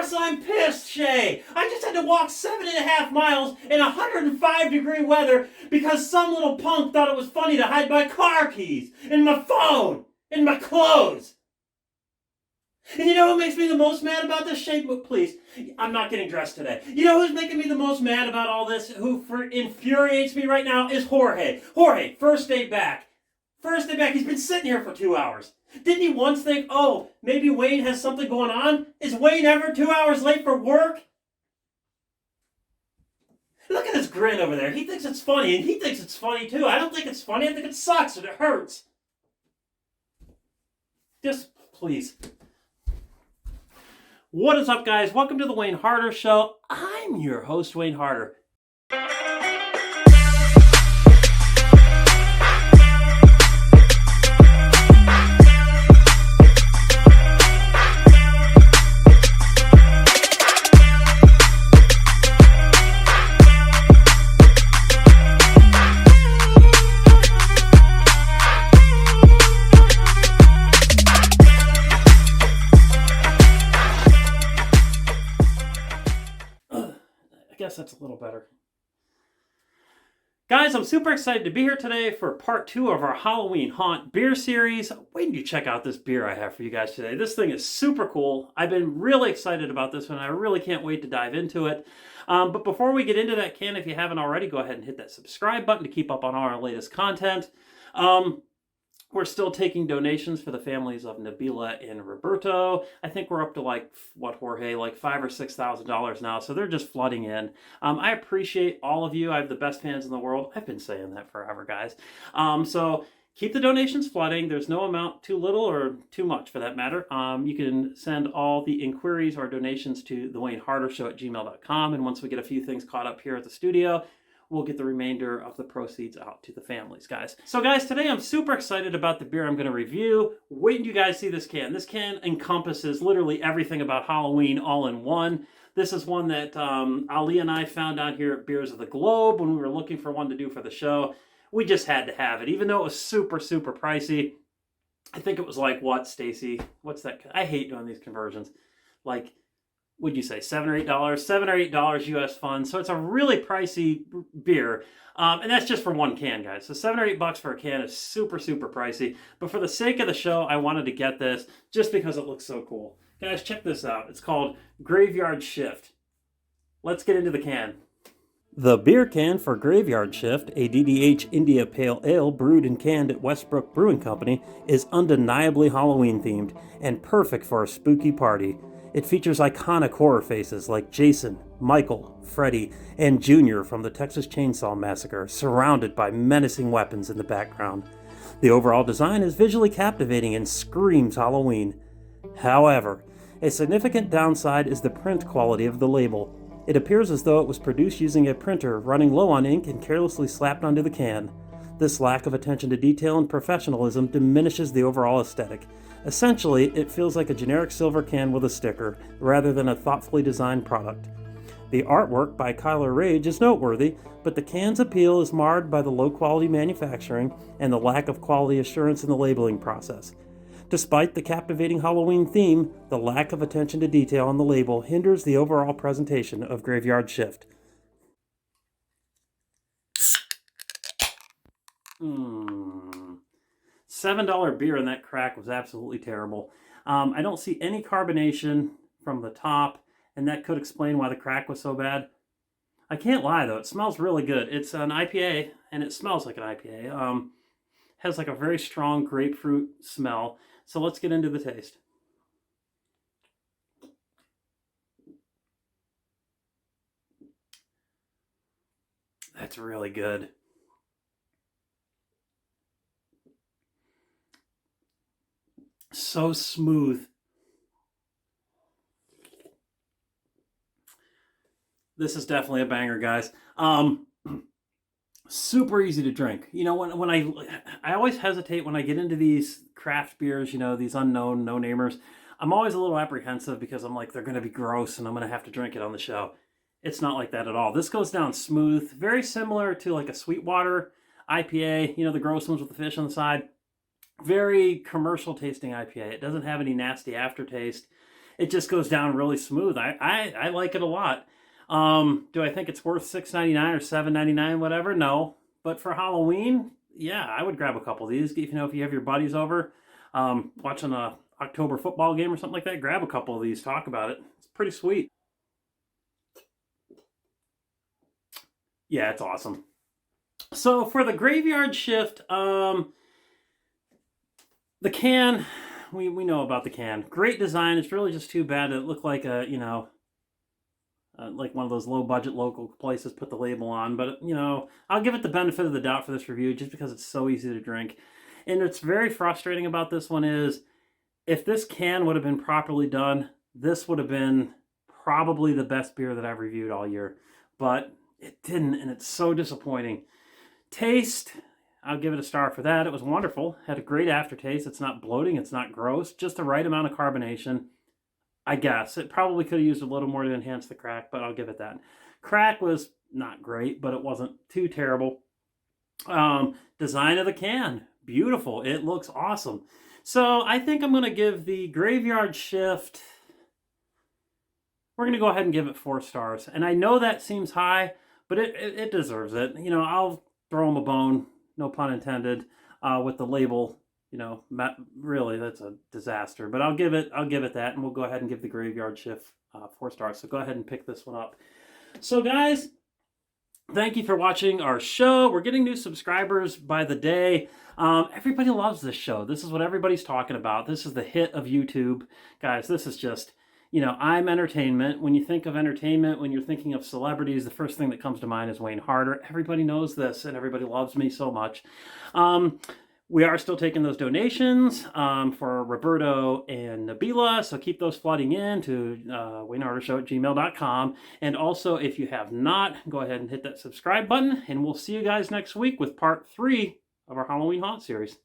course I'm pissed, Shay. I just had to walk 7.5 miles in 105-degree weather because some little punk thought it was funny to hide my car keys, and my phone, and my clothes. And you know who makes me the most mad about this, Shay? Please, I'm not getting dressed today. You know who's making me the most mad about all this, who infuriates me right now, is Jorge. Jorge, first day back. First day back, he's been sitting here for 2 hours. Didn't he once think, oh, maybe Wayne has something going on? Is Wayne ever 2 hours late for work? Look at his grin over there. He thinks it's funny, and he thinks it's funny too. I don't think it's funny. I think it sucks and it hurts. Just, please. What is up, guys? Welcome to the Wayne Harder Show. I'm your host, Wayne Harder. That's a little better. Guys, I'm super excited to be here today for part 2 of our Halloween Haunt beer series. Wait until you check out this beer I have for you guys today. This thing is super cool. I've been really excited about this one. I really can't wait to dive into it. But before we get into that can, if you haven't already, go ahead and hit that subscribe button to keep up on all our latest content. We're still taking donations for the families of Nabila and Roberto. I think we're up to Jorge, like $5,000 or $6,000 now. So they're just flooding in. I appreciate all of you. I have the best fans in the world. I've been saying that forever, guys. So keep the donations flooding. There's no amount too little or too much for that matter. You can send all the inquiries or donations to thewaynehardershow@gmail.com. And once we get a few things caught up here at the studio, we'll get the remainder of the proceeds out to the families, guys. So, guys, today I'm super excited about the beer I'm going to review. Wait until you guys see this can. This can encompasses literally everything about Halloween all in one. This is one that Ali and I found out here at Beers of the Globe when we were looking for one to do for the show. We just had to have it, even though it was super, super pricey. I think it was like, what, Stacy? What's that? I hate doing these conversions. Like, would you say $7 or $8? $7 or $8 US funds. So it's a really pricey beer. And that's just for one can, guys. So $7 or $8 for a can is super, super pricey. But for the sake of the show, I wanted to get this just because it looks so cool. Guys, check this out. It's called Graveyard Shift. Let's get into the can. The beer can for Graveyard Shift, a DDH India Pale Ale brewed and canned at Westbrook Brewing Company, is undeniably Halloween themed and perfect for a spooky party. It features iconic horror faces like Jason, Michael, Freddy, and Junior from the Texas Chainsaw Massacre, surrounded by menacing weapons in the background. The overall design is visually captivating and screams Halloween. However, a significant downside is the print quality of the label. It appears as though it was produced using a printer running low on ink and carelessly slapped onto the can. This lack of attention to detail and professionalism diminishes the overall aesthetic. Essentially, it feels like a generic silver can with a sticker, rather than a thoughtfully designed product. The artwork by Kyler Rage is noteworthy, but the can's appeal is marred by the low-quality manufacturing and the lack of quality assurance in the labeling process. Despite the captivating Halloween theme, the lack of attention to detail on the label hinders the overall presentation of Graveyard Shift. $7 beer in that crack was absolutely terrible. I don't see any carbonation from the top, and that could explain why the crack was so bad. I can't lie, though. It smells really good. It's an IPA, and it smells like an IPA. Has like a very strong grapefruit smell. So let's get into the taste. That's really good. So smooth. This is definitely a banger, guys. Super easy to drink. You know, when I always hesitate when I get into these craft beers, you know, these unknown no-namers. I'm always a little apprehensive because I'm like, they're going to be gross and I'm going to have to drink it on the show. It's not like that at all. This goes down smooth, very similar to like a Sweetwater IPA, you know, the gross ones with the fish on the side. Very commercial tasting IPA. It doesn't have any nasty aftertaste. it just goes down really smooth. I like it a lot. Do I think it's worth $6.99 or $7.99, whatever? No. But for Halloween, yeah, I would grab a couple of these. If you have your buddies over, watching a October football game or something like that, grab a couple of these, talk about it. It's pretty sweet. Yeah, it's awesome. So for the graveyard shift, the can, we know about the can. Great design. It's really just too bad it looked like a, like one of those low budget local places put the label on. But, I'll give it the benefit of the doubt for this review just because it's so easy to drink. And what's very frustrating about this one is if this can would have been properly done, this would have been probably the best beer that I've reviewed all year. But it didn't, and it's so disappointing. Taste, I'll give it a star for that. It was wonderful. Had a great aftertaste. It's not bloating. It's not gross. Just the right amount of carbonation. I guess. It probably could have used a little more to enhance the crack, but I'll give it that. Crack was not great, but it wasn't too terrible. Design of the can. Beautiful. It looks awesome. So I think I'm going to give the Graveyard Shift... We're going to go ahead and give it 4 stars. And I know that seems high, but it deserves it. I'll throw them a bone, no pun intended, with the label. Really, that's a disaster. But I'll give it that, and we'll go ahead and give the Graveyard Shift 4 stars. So go ahead and pick this one up. So guys, thank you for watching our show. We're getting new subscribers by the day. Everybody loves this show. This is what everybody's talking about. This is the hit of YouTube. Guys, this is just... I'm entertainment. When you think of entertainment, when you're thinking of celebrities, the first thing that comes to mind is Wayne Harder. Everybody knows this, and everybody loves me so much. We are still taking those donations for Roberto and Nabila, so keep those flooding in to waynehardershow@gmail.com. And also, if you have not, go ahead and hit that subscribe button, and we'll see you guys next week with part 3 of our Halloween Haunt series.